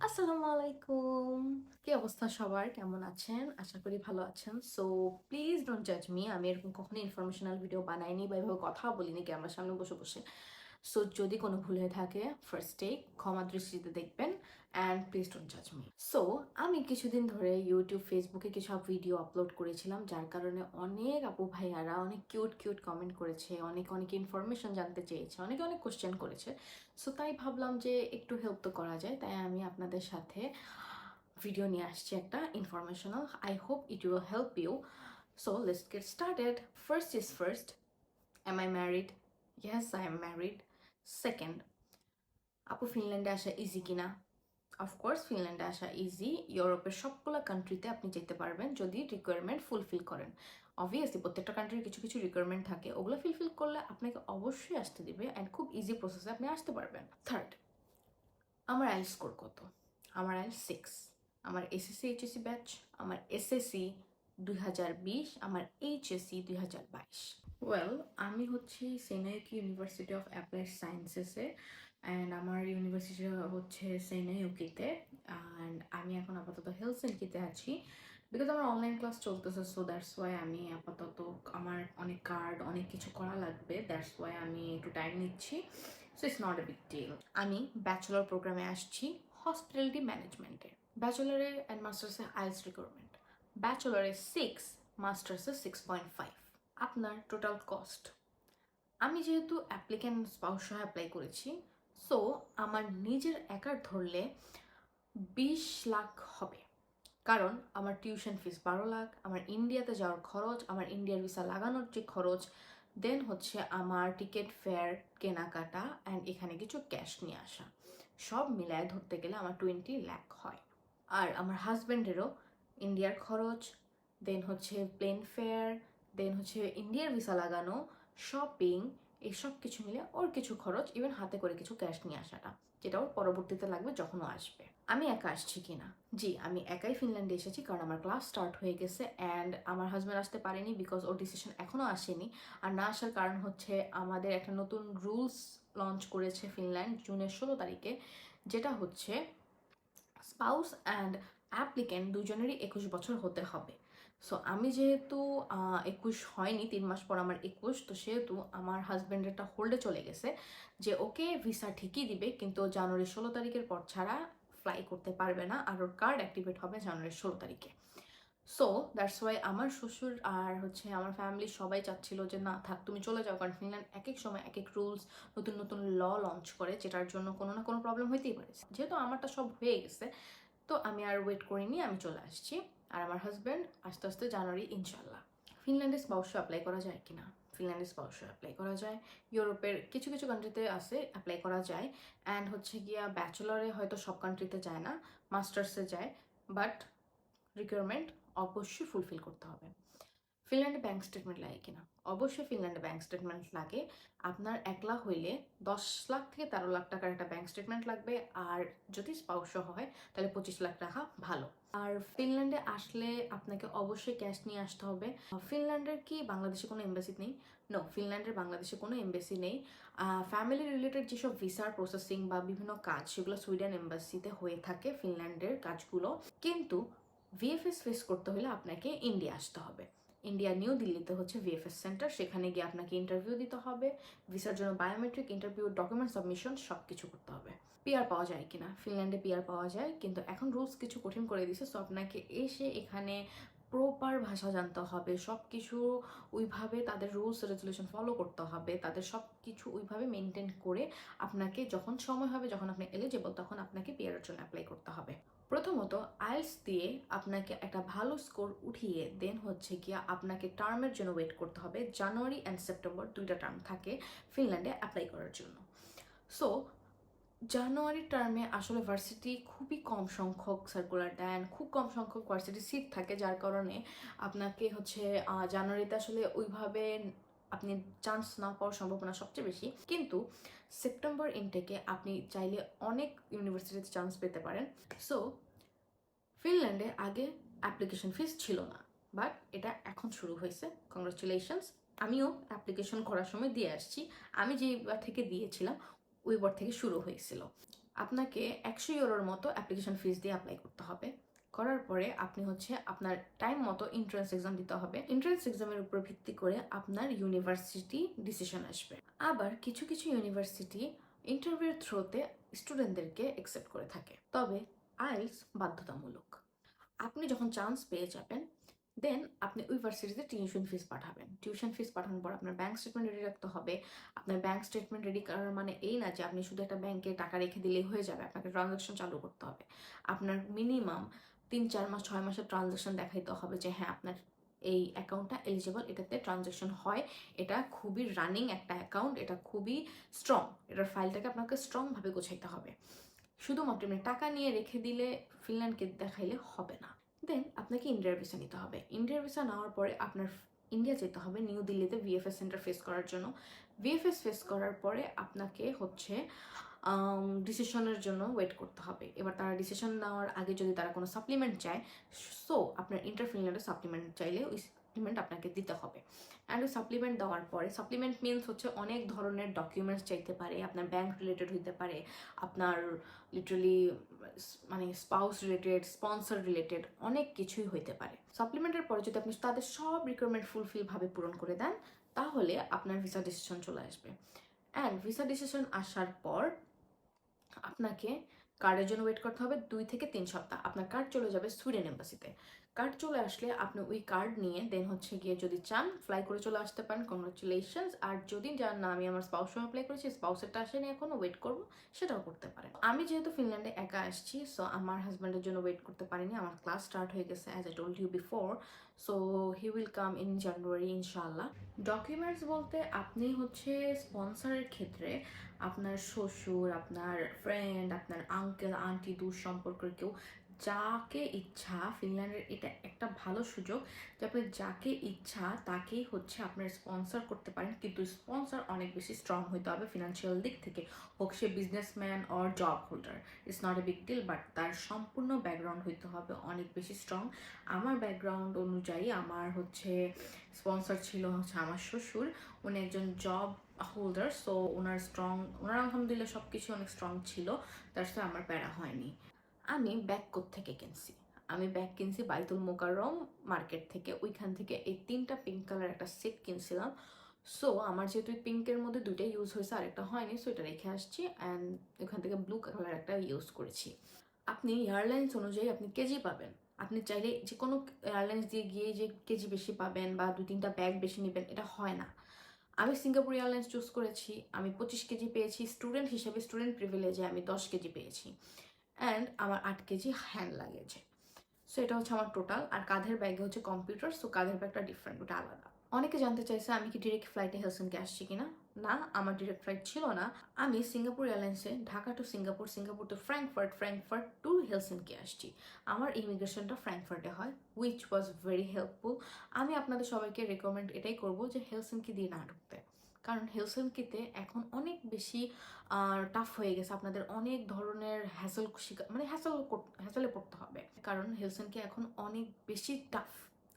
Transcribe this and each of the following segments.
আসসালামু আলাইকুম। কি অবস্থা সবার? কেমন আছেন? আশা করি ভালো আছেন। সো প্লিজ ডোন্ট জাজ মি। আমি এরকম কখনো ইনফরমেশনাল ভিডিও বানাইনি বা এভাবে কথাও বলিনি ক্যামেরার সামনে বসে বসে। সো যদি কোনো ভুল হয়ে থাকে ফার্স্টেই ক্ষমা দৃষ্টিতে দেখবেন অ্যান্ড প্লিজ ডোন্ট জাজ মি। সো আমি কিছুদিন ধরে ইউটিউব, ফেসবুকে কিছু ভিডিও আপলোড করেছিলাম, যার কারণে অনেক আপু ভাইয়ারা অনেক কিউট কিউট কমেন্ট করেছে, অনেক অনেক ইনফরমেশন জানতে চেয়েছে, অনেকে অনেক কোশ্চেন করেছে। সো তাই ভাবলাম যে একটু হেল্প তো করা যায়, তাই আমি আপনাদের সাথে ভিডিও নিয়ে আসছি একটা informational. I hope it will help you. So let's get started. First is first, am I married? Yes, I am married. Second, আপু ফিনল্যান্ডে আসা ইজি কিনা? অফকোর্স ফিনল্যান্ডে আসা ইজি। ইউরোপের সবগুলো কান্ট্রিতে আপনি যেতে পারবেন যদি রিকোয়ারমেন্ট ফুলফিল করেন। অবভিয়াসলি প্রত্যেকটা কান্ট্রির কিছু কিছু রিকোয়ারমেন্ট থাকে, ওগুলো ফুলফিল করলে আপনাকে অবশ্যই আসতে দিবে অ্যান্ড খুব ইজি প্রসেসে আপনি আসতে পারবেন। থার্ড, আমার আইএলটিএস স্কোর কত? আমার আইএলটিএস 6। আমার এসএসসি এইচএসসি ব্যাচ, আমার এসএসসি 2020, আমার এইচএসসি 2022। ওয়েল, আমি হচ্ছি সেনাইক ইউনিভার্সিটি অফ অ্যাপ্লাইড সায়েন্সেসে অ্যান্ড আমার ইউনিভার্সিটি হচ্ছে সেনাইউকিতে। অ্যান্ড আমি এখন আপাতত হেলসিঙ্কিতে আছি বিকজ আমার অনলাইন ক্লাস চলতেছে। সো দ্যাটস ওয়াই আমি আপাতত, আমার অনেক কার্ড অনেক কিছু করা লাগবে, দ্যাটস ওয়াই আমি একটু টাইম নিচ্ছি। So it's not a big deal. আমি ব্যাচেলর প্রোগ্রামে আসছি হসপিটালিটি ম্যানেজমেন্টে। ব্যাচেলরে অ্যান্ড মাস্টার্সে আইএলটিএস রিকোয়ারমেন্ট, ব্যাচেলরে 6, মাস্টার্সে 6.5। আপনার টোটাল কস্ট, আমি যেহেতু অ্যাপ্লিক্যান্ট স্পাউস সহ অ্যাপ্লাই করেছি, সো আমার নিজের একার ধরলে 20 লাখ হবে। কারণ আমার টিউশন ফিস 12 লাখ, আমার ইন্ডিয়াতে যাওয়ার খরচ, আমার ইন্ডিয়ার ভিসা লাগানোর যে খরচ, দেন হচ্ছে আমার টিকিট ফেয়ার, কেনাকাটা অ্যান্ড এখানে কিছু ক্যাশ নিয়ে আসা, সব মিলায় ধরতে গেলে আমার 20 লাখ হয়। আর আমার হাজব্যান্ডেরও ইন্ডিয়ার খরচ, দেন হচ্ছে প্লেন ফেয়ার, দেন হচ্ছে ইন্ডিয়ার ভিসা লাগানো, শপিং, এই সব কিছু মিলে ওর কিছু খরচ, ইভেন হাতে করে কিছু ক্যাশ নিয়ে আসাটা, যেটা ওর পরবর্তীতে লাগবে যখন ও আসবে। আমি একা আসছি কিনা? জি, আমি একাই ফিনল্যান্ডে এসেছি কারণ আমার ক্লাস স্টার্ট হয়ে গেছে অ্যান্ড আমার হাজব্যান্ড আসতে পারেনি বিকজ ওর ডিসিশন এখনও আসেনি। আর না আসার কারণ হচ্ছে আমাদের একটা নতুন রুলস লঞ্চ করেছে ফিনল্যান্ড জুনের 16 তারিখে, যেটা হচ্ছে স্পাউস অ্যান্ড অ্যাপ্লিক্যান্ট দুজনেরই 21 বছর হতে হবে। সো আমি যেহেতু 21 হয়নি, 3 মাস পর আমার 21, তো সেহেতু আমার হাজব্যান্ডেরটা হোল্ডে চলে গেছে যে ওকে ভিসা ঠিকই দিবে কিন্তু জানুয়ারি 16 তারিখের পর ছাড়া ফ্লাই করতে পারবে না, আর ওর কার্ড অ্যাক্টিভেট হবে জানুয়ারি 16 তারিখে। সো দ্যাটস ওয়াই আমার শ্বশুর আর হচ্ছে আমার ফ্যামিলি সবাই চাচ্ছিল যে না থাক, তুমি চলে যাও, কারণ ফিনল্যান্ড এক এক সময় এক এক রুলস, নতুন নতুন ল লঞ্চ করে, যেটার জন্য কোনো না কোনো প্রবলেম হইতেই পারে। যেহেতু আমারটা সব হয়ে গেছে, তো আমি আর ওয়েট করিনি, আমি চলে আসছি। আর আমার হাজব্যান্ড আস্তে আস্তে জানুয়ারি ইনশাল্লাহ। ফিনল্যান্ডে স্পাউস অ্যাপ্লাই করা যায় কিনা? ফিনল্যান্ডে স্পাউস অ্যাপ্লাই করা যায়, ইউরোপের কিছু কিছু কান্ট্রিতে আছে অ্যাপ্লাই করা যায়। অ্যান্ড হচ্ছে গিয়া ব্যাচেলরে হয়তো সব কান্ট্রিতে যায় না, মাস্টার্সে যায়, বাট রিকোয়ারমেন্ট অবশ্যই ফুলফিল করতে হবে। ফিনল্যান্ডে ব্যাংক স্টেটমেন্ট লাগে কিনা? অবশ্যই ফিনল্যান্ডে ব্যাংক স্টেটমেন্ট লাগে। আপনার 1 লাখ হইলে 10 লাখ থেকে 13 লাখ টাকার একটা ব্যাংক স্টেটমেন্ট লাগবে, আর যদি স্পাউস হয় তাহলে 25 লাখ টাকা ভালো। আর ফিনল্যান্ডে আসলে আপনাকে অবশ্যই ক্যাশ নিয়ে আসতে হবে। ফিনল্যান্ডের কি বাংলাদেশে কোনো এমবাসি নেই? নো, ফিনল্যান্ডের বাংলাদেশে কোনো এমবাসি নেই। ফ্যামিলি রিলেটেড যেসব ভিসার প্রসেসিং বা বিভিন্ন কাজ, সেগুলো সুইডেন এমবাসিতে হয়ে থাকে ফিনল্যান্ডের কাজগুলো। কিন্তু ভিএফএস ফেস করতে হলে আপনাকে ইন্ডিয়া আসতে হবে। ইন্ডিয়া নিউ দিল্লিতে হচ্ছে ভিএফএস সেন্টার, সেখানে গিয়ে আপনাকে ইন্টারভিউ দিতে হবে, ভিসার জন্য বায়োমেট্রিক ইন্টারভিউ, ডকুমেন্ট সাবমিশন সব কিছু করতে হবে। পিআর পাওয়া যায় কিনা? ফিনল্যান্ডে পিআর পাওয়া যায়, কিন্তু এখন রুলস কিছু কঠিন করে দিয়েছে। সো আপনাকে এসে এখানে প্রপার ভাষা জানতে হবে, সব কিছু ওইভাবে তাদের রুলস রেজুলেশন ফলো করতে হবে, তাদের সব কিছু ওইভাবে মেনটেন করে আপনাকে যখন সময় হবে, যখন আপনি এলিজিবল, তখন আপনাকে পিআরের জন্য অ্যাপ্লাই করতে হবে। প্রথমত আইএলটিএস দিয়ে আপনাকে একটা ভালো স্কোর উঠিয়ে দেন হচ্ছে গিয়া আপনাকে টার্মের জন্য ওয়েট করতে হবে। জানুয়ারি অ্যান্ড সেপ্টেম্বর দুইটা টার্ম থাকে ফিনল্যান্ডে অ্যাপ্লাই করার জন্য। সো জানুয়ারি টার্মে আসলে ভার্সিটি খুবই কম সংখ্যক সার্কুলার দেন, খুব কম সংখ্যক ভার্সিটি সিট থাকে, যার কারণে আপনাকে হচ্ছে জানুয়ারিতে আসলে ওইভাবে আপনি চান্স না পাওয়ার সম্ভাবনা সবচেয়ে বেশি। কিন্তু সেপ্টেম্বর ইনটেকে আপনি চাইলে অনেক ইউনিভার্সিটিতে চান্স পেতে পারেন। সো ফিনল্যান্ডে আগে অ্যাপ্লিকেশন ফিস ছিল না, বাট এটা এখন শুরু হয়েছে। কংগ্রাচুলেশনস। আমিও অ্যাপ্লিকেশন করার সময় দিয়ে আসছি, আমি যেইবার থেকে দিয়েছিলাম ওইবার থেকে শুরু হয়েছিল। আপনাকে 100 ইউরোর মতো অ্যাপ্লিকেশন ফিস দিয়ে অ্যাপ্লাই করতে হবে। করার পরে আপনি হচ্ছে আপনার টাইম মতো এন্ট্রান্স এক্সাম দিতে হবে। এন্ট্রান্স এক্সামের উপর ভিত্তি করে আপনার ইউনিভার্সিটি ডিসিশন আসবে। আবার কিছু কিছু ইউনিভার্সিটি ইন্টারভিউর থ্রুতে স্টুডেন্টদেরকে অ্যাকসেপ্ট করে থাকে, তবে আইএলটিএস বাধ্যতামূলক। আপনি যখন চান্স পেয়ে যাবেন, দেন আপনি ওই ভার্সিটিতে টিউশন ফিস পাঠাবেন। টিউশন ফিস পাঠানোর পর আপনার ব্যাঙ্ক স্টেটমেন্ট রেডি রাখতে হবে। আপনার ব্যাঙ্ক স্টেটমেন্ট রেডি করার মানে এই না যে আপনি শুধু একটা ব্যাংকে টাকা রেখে দিলেই হয়ে যাবে, আপনাকে ট্রানজাকশন চালু করতে হবে। আপনার মিনিমাম 3-4 মাস 6 মাসের ট্রানজাকশন দেখাইতে হবে যে হ্যাঁ আপনার এই অ্যাকাউন্টটা এলিজিবল, এটাতে ট্রানজাকশন হয়, এটা খুবই রানিং একটা অ্যাকাউন্ট, এটা খুবই স্ট্রং, এটার ফাইলটাকে আপনাকে স্ট্রংভাবে গোছাইতে হবে। শুধুমাত্র এমনি টাকা নিয়ে রেখে দিলে ফিনল্যান্ডকে দেখাইলে হবে না। দেন আপনাকে ইন্ডিয়ার ভিসা নিতে হবে। ইন্ডিয়ার ভিসা নেওয়ার পরে আপনার ইন্ডিয়া যেতে হবে নিউ দিল্লিতে ভিএফএস সেন্টার ফেস করার জন্য। ভিএফএস ফেস করার পরে আপনাকে হচ্ছে ডিসিশনের জন্য ওয়েট করতে হবে। এবার তারা ডিসিশন নেওয়ার আগে যদি তারা কোনো সাপ্লিমেন্ট চায়, সো আপনার ইন্টার ফিনল্যান্ডে সাপ্লিমেন্ট চাইলে ওই সাপ্লিমেন্ট আপনাকে দিতে হবে। অ্যান্ড ওই সাপ্লিমেন্ট দেওয়ার পরে, সাপ্লিমেন্ট মিনস হচ্ছে অনেক ধরনের ডকুমেন্টস চাইতে পারে, আপনার ব্যাংক রিলেটেড হইতে পারে, আপনার লিটারালি মানে স্পাউস রিলেটেড, স্পন্সর রিলেটেড অনেক কিছুই হইতে পারে। সাপ্লিমেন্টের পরে যদি আপনি তাদের সব রিকোয়ারমেন্ট ফুলফিলভাবে পূরণ করে দেন, তাহলে আপনার ভিসা ডিসিশন চলে আসবে। অ্যান্ড ভিসা ডিসিশন আসার পর আপনাকে কার্ডের জন্য ওয়েট করতে হবে 2 থেকে 3 সপ্তাহ। আপনার কার্ড চলে যাবে সুইডেন এম্বাসিতে। কার্ড চলে আসলে আপনি ওই কার্ড নিয়ে দেন হচ্ছে গিয়ে যদি চান ফ্লাই করে চলে আসতে পারেন, কংগ্রাচুলেশনস। আর যদি যান না আমি আমার স্পাউসও অ্যাপ্লাই করেছি, স্পাউসেরটা আসেনি এখনো, ওয়েট করবো, সেটাও করতে পারেন। আমি যেহেতু ফিনল্যান্ডে একা আসছি, সো আমার হাজব্যান্ডের জন্য ওয়েট করতে পারিনি, আমার ক্লাস স্টার্ট হয়ে গেছে as I told you before. So he will come in January ইনশাআল্লাহ। ডকুমেন্টস বলতে আপনি হচ্ছে স্পন্সরের ক্ষেত্রে আপনার শ্বশুর, আপনার ফ্রেন্ড, আপনার আঙ্কেল আন্টি, দূর সম্পর্কের কেউ, যাকে ইচ্ছা, ফিনল্যান্ডের এটা একটা ভালো সুযোগ যে আপনি যাকে ইচ্ছা তাকেই হচ্ছে আপনার স্পন্সর করতে পারেন, কিন্তু স্পন্সর অনেক বেশি স্ট্রং হইতে হবে ফিনান্সিয়াল দিক থেকে, হোক সে businessman or job holder, it's not a big deal, but তার সম্পূর্ণ ব্যাকগ্রাউন্ড হইতে হবে অনেক বেশি স্ট্রং। আমার ব্যাকগ্রাউন্ড অনুযায়ী আমার হচ্ছে স্পন্সর ছিল হচ্ছে আমার শ্বশুর, উনি একজন জব হোল্ডার, সো ওনার আলহামদুলিল্লাহ সব কিছু অনেক স্ট্রং ছিল, তার সাথে আমার প্যারা হয়নি। আমি ব্যাগ থেকে কিনছি, আমি ব্যাগ কিনছি বাইতুল মোকাররম মার্কেট থেকে, ওইখান থেকে এই 3টা পিঙ্ক কালার একটা সেট কিনছিলাম। সো আমার যেহেতু পিঙ্কের মধ্যে 2টা ইউজ হয়েছে, আরেকটা হয়নি, সো এটা রেখে আসছি। অ্যান্ড ওইখান থেকে ব্লু কালার একটা ইউজ করেছি। আপনি এয়ারলাইন্স অনুযায়ী আপনি কেজি পাবেন। আপনি চাইলে যে কোনো এয়ারলাইন্স দিয়ে গিয়ে যে কেজি বেশি পাবেন বা 2-3টা ব্যাগ বেশি নেবেন, এটা হয় না। আমি সিঙ্গাপুর এয়ারলাইন্স চুজ করেছি, আমি 25 কেজি পেয়েছি, স্টুডেন্ট হিসেবে স্টুডেন্ট প্রিভিলেজে আমি 10 কেজি পেয়েছি। অ্যান্ড আমার 8 কেজি হ্যান্ড লাগেছে। সো এটা হচ্ছে আমার টোটাল। আর কাঁধের ব্যাগে হচ্ছে কম্পিউটার, সো কাঁধের ব্যাগটা ডিফারেন্ট, ওটা আলাদা। অনেকে জানতে চাইছে আমি কি ডিরেক্ট ফ্লাইটে হেলসিঙ্কি আসছি কিনা। না, আমার ডিরেক্ট ফ্লাইট ছিল না। আমি সিঙ্গাপুর এয়ারলাইন্সে Dhaka to Singapore, Singapore to Frankfurt, Frankfurt to Helsinki আসছি। আমার ইমিগ্রেশনটা ফ্র্যাঙ্কফার্টে হয়, হুইচ ওয়াজ ভেরি হেল্পফুল। আমি আপনাদের সবাইকে রেকমেন্ড এটাই করবো যে হেলসিঙ্কি দিয়ে না ঢুকতে, কারণ হেলসিঙ্কিতে এখন অনেক বেশি টাফ হয়ে গেছে, আপনাদের অনেক ধরনের হ্যাসেলে পড়তে হবে, কারণ হেলসিঙ্কি এখন অনেক বেশি টাফ,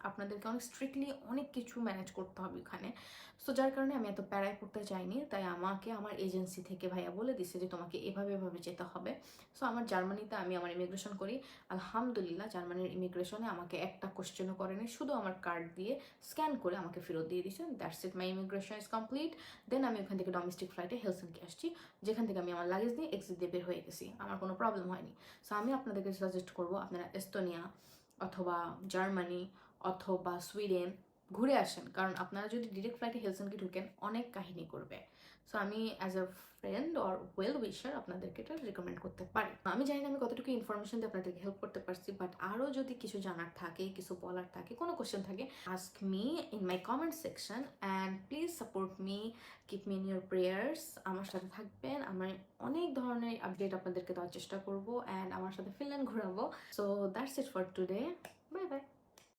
আপনাদেরকে অনেক স্ট্রিক্টলি অনেক কিছু ম্যানেজ করতে হবে ওখানে। সো যার কারণে আমি এত প্যারায় পড়তে চাইনি, তাই আমাকে আমার এজেন্সি থেকে ভাইয়া বলে দিছে যে তোমাকে এভাবে এভাবে যেতে হবে। সো আমার জার্মানিতে আমি আমার ইমিগ্রেশন করি, আলহামদুলিল্লাহ জার্মানির ইমিগ্রেশনে আমাকে একটা কোশ্চেনও করেনি, শুধু আমার কার্ড দিয়ে স্ক্যান করে আমাকে ফেরত দিয়ে দিয়েছে, that's it, my immigration is complete. Then আমি ওখান থেকে ডোমেস্টিক ফ্লাইটে হেলসিঙ্কি আসছি, যেখান থেকে আমি আমার লাগেজ নিয়ে এক্সিট দিয়ে বের হয়ে গেছি, আমার কোনো প্রবলেম হয়নি। সো আমি আপনাদেরকে সাজেস্ট করবো আপনারা এস্তোনিয়া অথবা জার্মানি অথবা সুইডেন ঘুরে আসেন, কারণ আপনারা যদি ডিরেক্ট ফ্লাইটে হেলসিঙ্কি ঢুকেন অনেক কাহিনী করবে। সো আমি as a friend or well উইশার আপনাদেরকে এটা রেকমেন্ড করতে পারি। আমি জানি না আমি কতটুকু ইনফরমেশন দিয়ে আপনাদেরকে হেল্প করতে পারছি, বাট আরও যদি কিছু জানার থাকে, কিছু বলার থাকে, কোনো কোয়েশ্চেন থাকে, ask me in my comment section and please support me, keep me in your prayers. আমার সাথে থাকবেন, আমি অনেক ধরনের আপডেট আপনাদেরকে দেওয়ার চেষ্টা করবো, অ্যান্ড আমার সাথে ফিনল্যান্ড ঘোরাবো। So that's it for today, bye bye.